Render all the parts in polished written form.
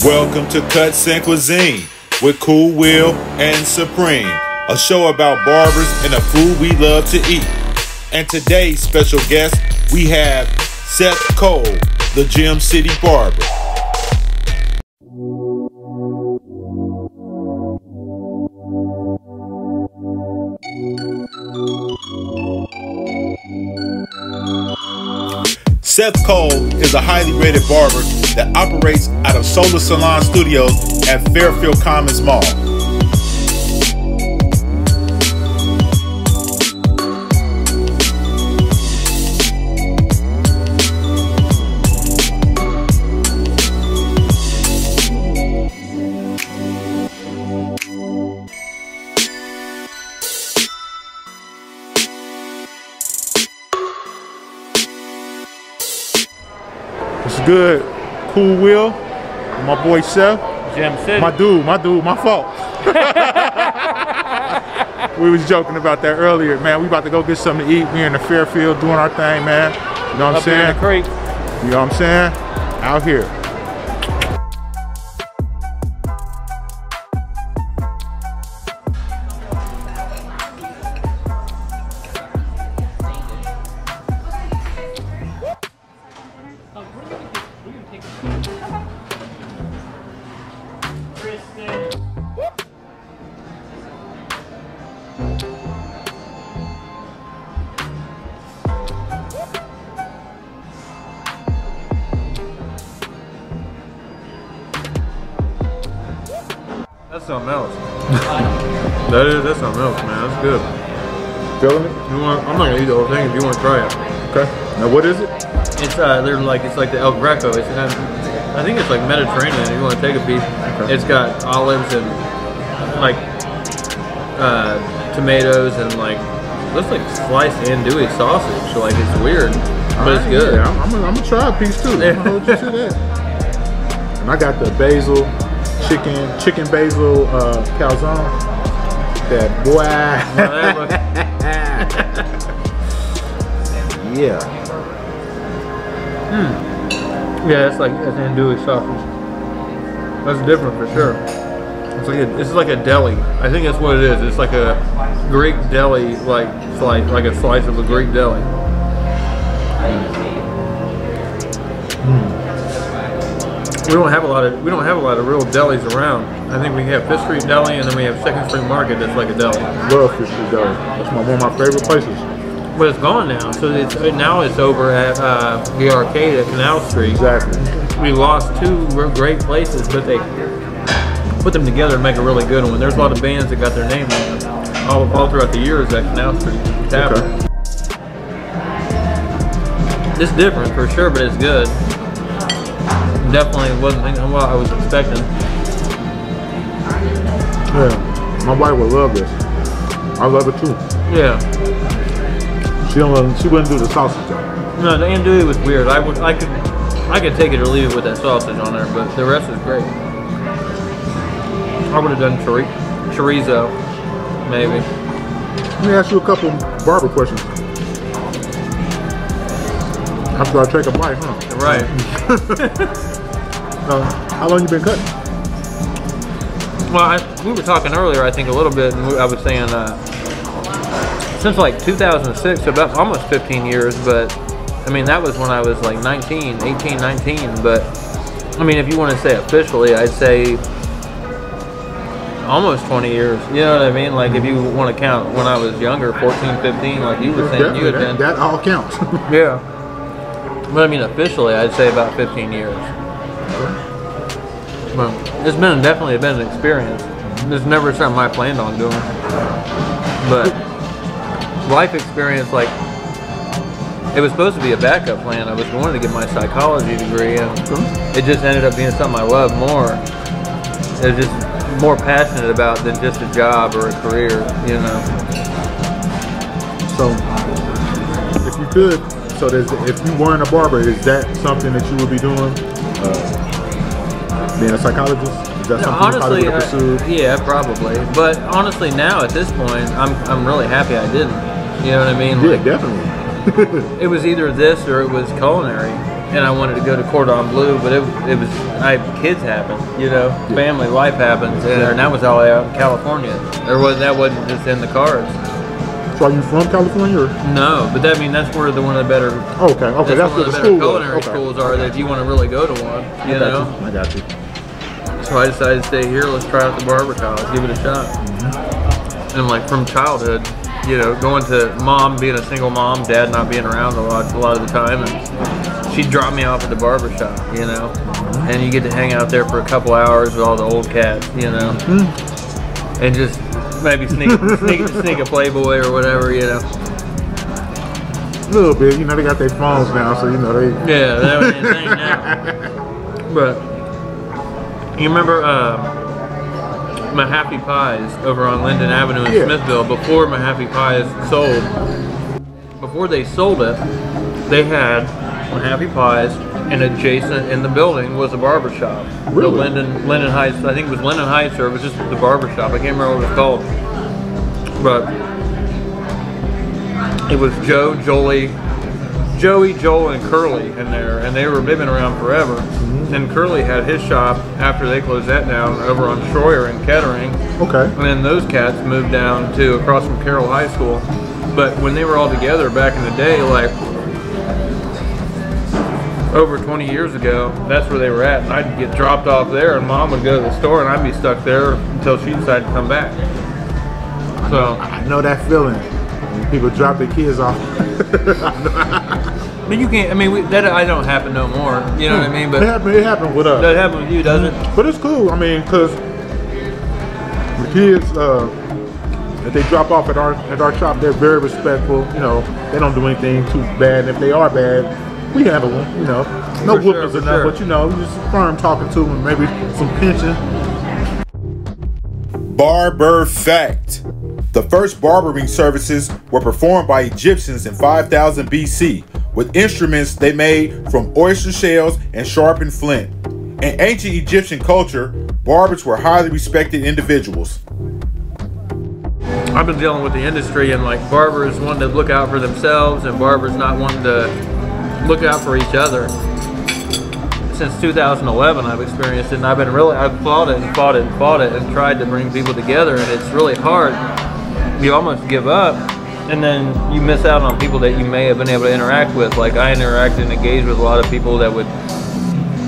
Welcome to Cuts and Cuisine with Cool Will and Supreme, a show about barbers and the food we love to eat. And today's special guest, we have Seth Cole, the Gem City Barber. Seth Cole is a highly rated barber that operates out of Solar Salon Studios at Fairfield Commons Mall. Good, Cool Will, my boy Seth, Gem City. my dude, my fault. We was joking about that earlier, man. We about to go get something to eat. We in the Fairfield doing our thing, man. You know what I'm saying? Up in the creek. You know what I'm saying? Out here. That's something else. That's something else, man. That's good. Feeling it? I'm not gonna eat the whole thing if you want to try it. Okay. Now what is it? It's like the El Greco. It's I think it's like Mediterranean. If you want to take a piece, Okay. It's got olives and like tomatoes and like looks like sliced andouille sausage. So like it's weird, but it's good. Yeah, I'm gonna try a piece too. I'm gonna hold you to that. And I got the basil, chicken basil calzone. That boy. Yeah. Yeah, it's andouille sausage. That's different for sure. It's like a deli. I think that's what it is. It's like a Greek deli slice, like a slice of a Greek deli. We don't have a lot of real delis around. I think we have Fifth Street Deli, and then we have Second Street Market. That's like a deli. Love Fifth Street Deli. That's one of my favorite places. But it's gone now. So now it's over at the arcade at Canal Street. Exactly. We lost two great places, but they put them together and make a really good one. There's a lot of bands that got their name all throughout the years at Canal Street Tavern. Okay. It's different for sure, but it's good. Definitely wasn't what I was expecting. Yeah, my wife would love this. I love it too. Yeah. She wouldn't do the sausage though. No, the andouille was weird. I could take it or leave it with that sausage on there, but the rest is great. I would have done chorizo, maybe. Let me ask you a couple barber questions. After I take a bite, huh? Right. How long you been cutting? Well, we were talking earlier, I think a little bit, and I was saying since like 2006, so about almost 15 years, but I mean, that was when I was like 18, 19, but I mean, if you want to say officially, I'd say almost 20 years, you know what I mean? Like if you want to count when I was younger, 14, 15, like you were saying you had been. That all counts. Yeah. But I mean, officially, I'd say about 15 years. But it's definitely been an experience. It's never something I planned on doing. But life experience, like, it was supposed to be a backup plan. I was going to get my psychology degree, and it just ended up being something I love more. It was just more passionate about than just a job or a career, you know. So, if you could, if you weren't a barber, is that something that you would be doing? Being a psychologist? Is that something honestly, you probably would have pursued? Yeah, probably. But honestly, now at this point, I'm really happy I didn't. You know what I mean? Yeah, like, definitely. It was either this or it was culinary. and I wanted to go to Cordon Bleu, but it was kids happen, you know, family life happens, and that was all out in California. That wasn't just in the cards. So are you from California? Or? No, but that's where one of the better. Okay, that's where the better culinary schools are. That if you want to really go to one, you know. I got you. So I decided to stay here. Let's try out the barber college, give it a shot. And like from childhood, you know, going to mom being a single mom, dad not being around a lot of the time, and she'd drop me off at the barber shop, you know, and you get to hang out there for a couple hours with all the old cats, you know, and just maybe sneak a Playboy or whatever, you know. A little bit, you know, they got their phones now, so you know they. Yeah, that was the thing now. But you remember Mahaffey Pies over on Linden Avenue in Smithville? Before Mahaffey Pies sold, before they sold it, they had Mahaffey Pies, and adjacent in the building was a barber shop. Really? The Linden Heights, I think it was Linden Heights, or it was just the barber shop. I can't remember what it was called. But it was Joey, Joel, and Curly in there, and they've been around forever. And Curly had his shop after they closed that down over on Schroyer in Kettering. Okay. And then those cats moved down to across from Carroll High School. But when they were all together back in the day, like over 20 years ago, that's where they were at. And I'd get dropped off there, and mom would go to the store, and I'd be stuck there until she decided to come back. So I know that feeling when people drop their kids off. But you can't. I mean, that don't happen no more. You know what I mean? But it happened with us. That happened with you, doesn't it? But it's cool. I mean, because the kids, if they drop off at our shop, they're very respectful. You know, they don't do anything too bad. If they are bad, we handle them. You know, no whoopings or nothing. But you know, just firm talking to them, maybe some pinching. Barber fact: the first barbering services were performed by Egyptians in 5000 BC with instruments they made from oyster shells and sharpened flint. In ancient Egyptian culture, barbers were highly respected individuals. I've been dealing with the industry, and like barbers wanting to look out for themselves and barbers not wanting to look out for each other. Since 2011 I've experienced it, and I've fought it and fought it and fought it and tried to bring people together, and it's really hard. You almost give up, and then you miss out on people that you may have been able to interact with. Like I interacted and engaged with a lot of people that would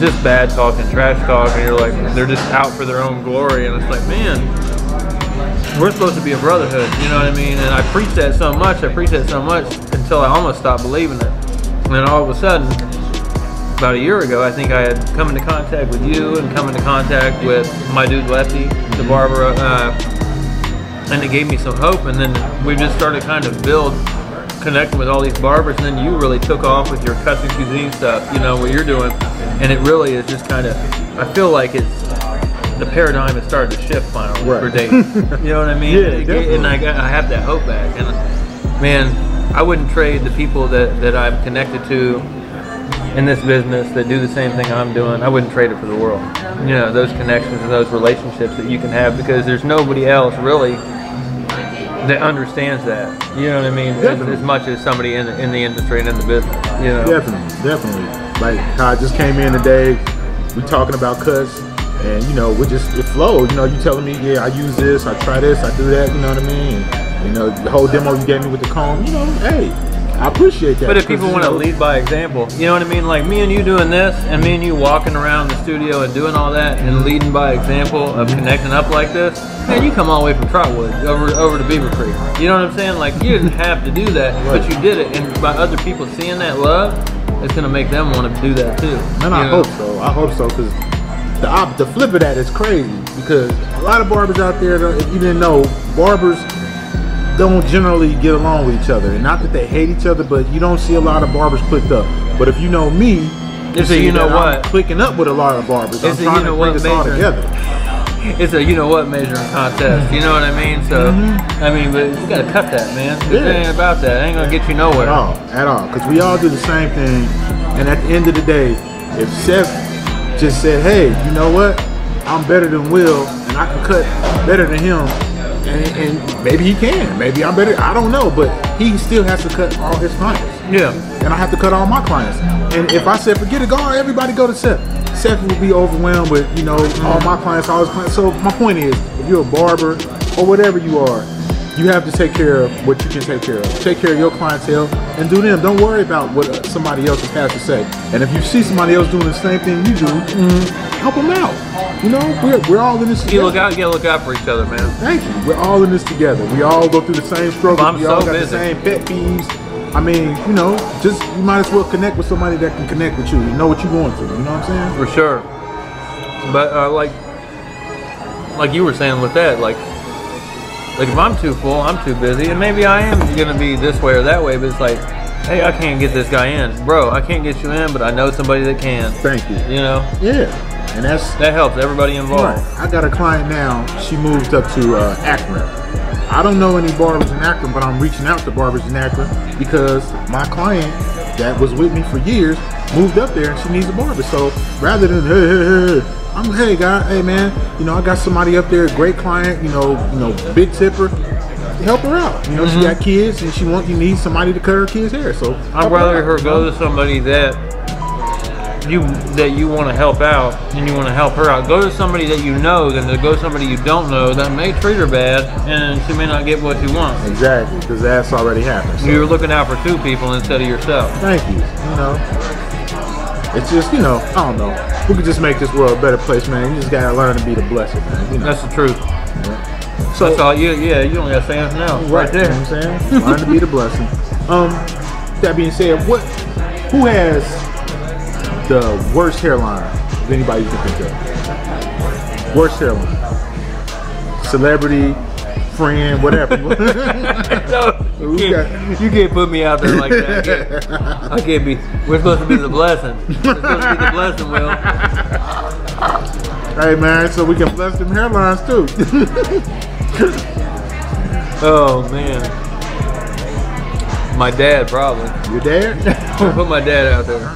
just bad talk and trash talk, and you're like, they're just out for their own glory, and it's like, man, we're supposed to be a brotherhood, you know what I mean? And I preach that so much until I almost stopped believing it. And then all of a sudden, about a year ago, I think I had come into contact with you and come into contact with my dude Lefty, the barber, and it gave me some hope. And then we just started kind of connecting with all these barbers, and then you really took off with your custom cuisine stuff, you know, what you're doing. And it really is just kind of, I feel like the paradigm has started to shift finally for dating. You know what I mean? And I have that hope back. And man, I wouldn't trade the people that I'm connected to in this business that do the same thing I'm doing. I wouldn't trade it for the world. You know, those connections and those relationships that you can have, because there's nobody else really that understands that. You know what I mean? As much as somebody in the industry and in the business. You know? Definitely. Like how I just came in today, we talking about cuts, and you know, it flowed. You know, you telling me, yeah, I use this, I try this, I do that. You know what I mean? And, you know, the whole demo you gave me with the comb. You know, hey, I appreciate that. But if people want to lead by example, you know what I mean? Like me and you doing this, and me and you walking around the studio and doing all that, and leading by example of connecting up like this, man, you come all the way from Trotwood over to Beaver Creek. You know what I'm saying? Like, you didn't have to do that, but you did it, and by other people seeing that love, it's gonna make them want to do that too. And I hope so. I hope so, because the flip of that is crazy. Because a lot of barbers out there, if you didn't know, barbers don't generally get along with each other. And not that they hate each other, but you don't see a lot of barbers clicked up. But if you know me, you know what? I'm clicking up with a lot of barbers. I'm trying to bring us all together. It's a measuring contest. You know what I mean? So I mean, but you gotta cut that, man. It ain't about that. It ain't gonna get you nowhere. At all. Because we all do the same thing. And at the end of the day, if Seth just said, hey, you know what? I'm better than Will, and I can cut better than him. And maybe he can. Maybe I'm better. I don't know. But he still has to cut all his clients. Yeah. And I have to cut all my clients. And if I said forget it, everybody go to Seth. Seth will be overwhelmed with, you know, all my clients, all his clients. So my point is, if you're a barber or whatever you are, you have to take care of what you can take care of. Take care of your clientele and do them. Don't worry about what somebody else has to say. And if you see somebody else doing the same thing you do, help them out. You know, we're all in this together. You look out for each other, man. Thank you. We're all in this together. We all go through the same struggles. We all got the busy. same pet peeves. I mean, you know, just you might as well connect with somebody that can connect with you. You know what you're going through. You know what I'm saying? For sure. But like you were saying with that, like if I'm too full, I'm too busy, and maybe I am gonna be this way or that way. But it's like, hey, I can't get this guy in, bro. I can't get you in, but I know somebody that can. Thank you. You know? Yeah. And that helps everybody involved. Right. I got a client now. She moved up to Akron. I don't know any barbers in Akron, but I'm reaching out to barbers in Akron because my client that was with me for years moved up there and she needs a barber. So rather than hey guy, hey man, you know I got somebody up there, great client, you know, big tipper. Help her out. You know, she got kids and you need somebody to cut her kids' hair. So I'd rather her go to somebody that you want to help out and you want to help her out. Go to somebody that you know than to go to somebody you don't know that may treat her bad and she may not get what you want. Exactly, because that's already happened. So. You're looking out for two people instead of yourself. Thank you. You know, it's just, you know, I don't know. We could just make this world a better place, man. You just gotta learn to be the blessed, man. You know? That's the truth. Yeah. So that's all. You don't gotta say anything else. Right there. You know what I'm saying? Learn to be the blessing. That being said, who has the worst hairline of anybody you can think of? Worst hairline. Celebrity, friend, whatever. You can't put me out there like that. I can't be. We're supposed to be the blessing. We're supposed to be the blessing, Will. Hey man, so we can bless them hairlines too. Oh man. My dad, probably. Your dad? I'll put my dad out there.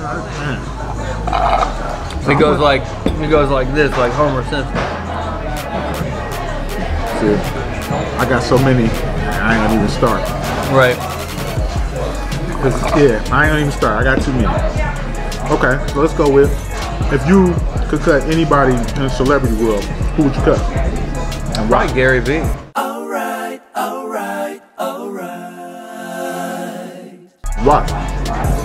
He goes like this, like Homer Simpson. See, I got so many, I ain't gonna even start. Right. Yeah, I ain't gonna even start. I got too many. Okay, so let's go with, if you could cut anybody in the celebrity world, who would you cut? And why? Right, Gary Vee. Alright. Why?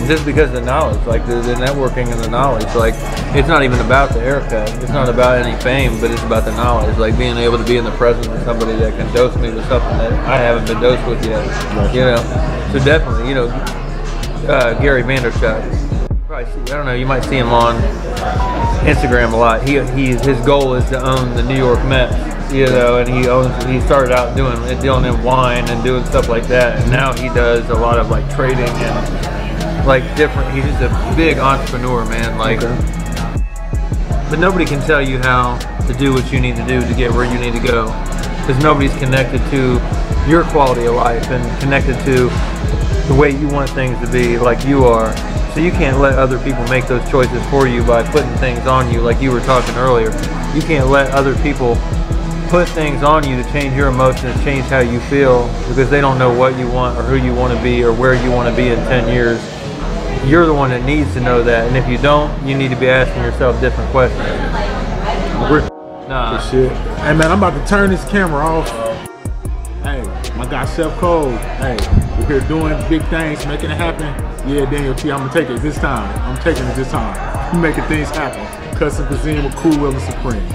Just because of the knowledge, like the networking and the knowledge. Like, it's not even about the haircut. It's not about any fame, but it's about the knowledge. Like being able to be in the presence of somebody that can dose me with something that I haven't been dosed with yet. You know, so definitely, you know, Gary Vaynerchuk. I don't know. You might see him on Instagram a lot. His goal is to own the New York Mets. You know, and he started out dealing in wine and doing stuff like that, and now he does a lot of like trading and like different. He's just a big entrepreneur, man. Like, but nobody can tell you how to do what you need to do to get where you need to go, because nobody's connected to your quality of life and connected to the way you want things to be, like you are. So you can't let other people make those choices for you by putting things on you, like you were talking earlier. You can't let other people put things on you to change your emotions, change how you feel, because they don't know what you want or who you want to be or where you want to be in 10 years. You're the one that needs to know that, and if you don't, you need to be asking yourself different questions. Nah. Good shit. Hey man, I'm about to turn this camera off. Hey, my guy Seth Cole. Hey, we're here doing big things, making it happen. Yeah, Daniel T, I'm gonna take it this time. I'm taking it this time. We're making things happen. Custom Cuisine with Cool Will and Supreme.